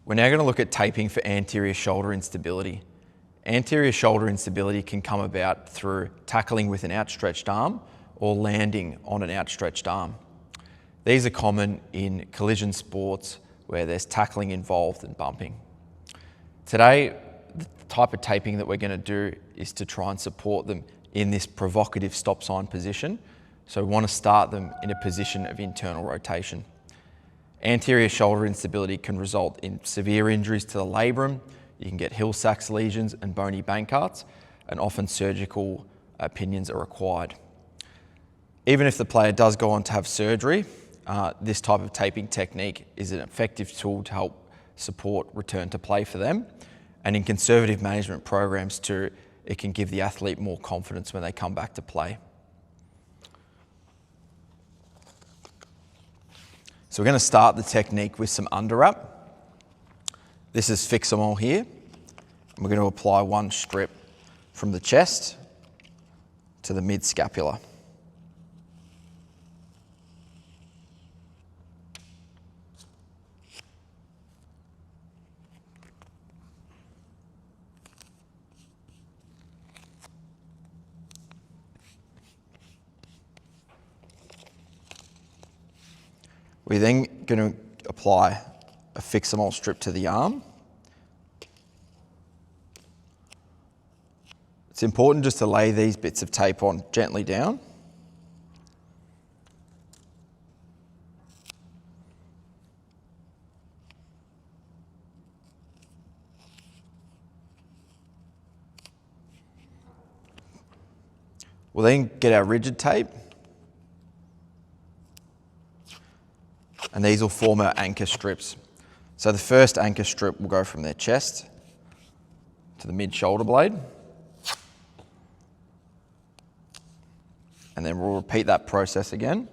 We're now going to look at taping for anterior shoulder instability. Anterior shoulder instability can come about through tackling with an outstretched arm or landing on an outstretched arm. These are common in collision sports where there's tackling involved and bumping. Today, the type of taping that we're going to do is to try and support them in this provocative stop sign position. So we want to start them in a position of internal rotation. Anterior shoulder instability can result in severe injuries to the labrum. You can get Hill-Sachs lesions and bony Bankarts, and often surgical opinions are required. Even if the player does go on to have surgery, this type of taping technique is an effective tool to help support return to play for them. And in conservative management programs too, it can give the athlete more confidence when they come back to play. So we're going to start the technique with some under wrap. This is fix 'em all here. And we're going to apply one strip from the chest to the mid-scapula. We're then going to apply a fix 'em all strip to the arm. It's important just to lay these bits of tape on gently down. We'll then get our rigid tape. And these will form our anchor strips. So the first anchor strip will go from their chest to the mid-shoulder blade. And then we'll repeat that process again.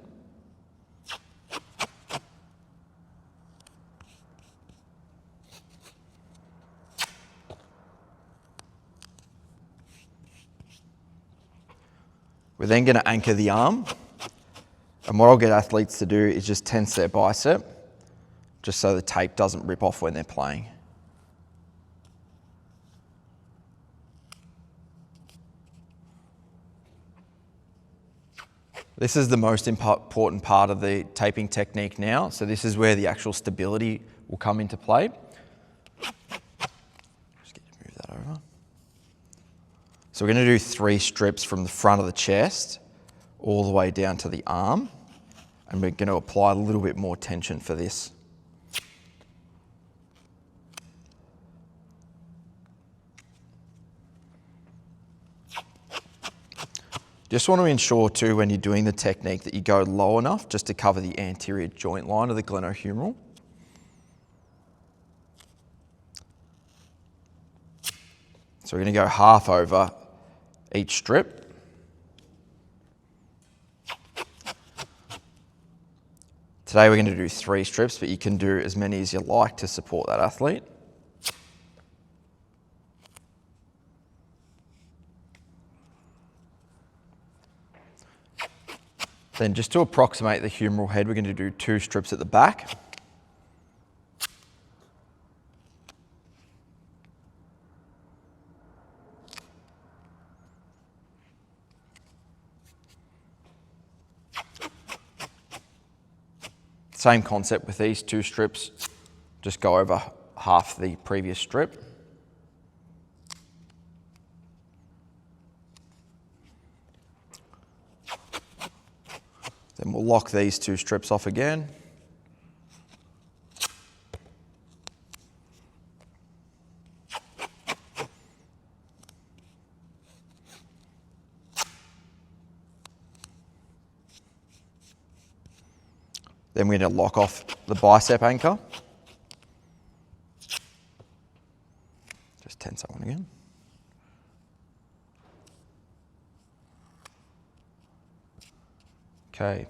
We're then going to anchor the arm. And what I'll get athletes to do is just tense their bicep, just so the tape doesn't rip off when they're playing. This is the most important part of the taping technique now. So this is where the actual stability will come into play. Just get to move that over. So we're going to do 3 strips from the front of the chest all the way down to the arm, and we're going to apply a little bit more tension for this. Just want to ensure too when you're doing the technique that you go low enough just to cover the anterior joint line of the glenohumeral. So we're going to go half over each strip. Today we're going to do 3 strips, but you can do as many as you like to support that athlete. Then just to approximate the humeral head, we're going to do 2 strips at the back. Same concept with these 2 strips, just go over half the previous strip. Then we'll lock these 2 strips off again. Then we're going to lock off the bicep anchor. Just tense that one again. Okay.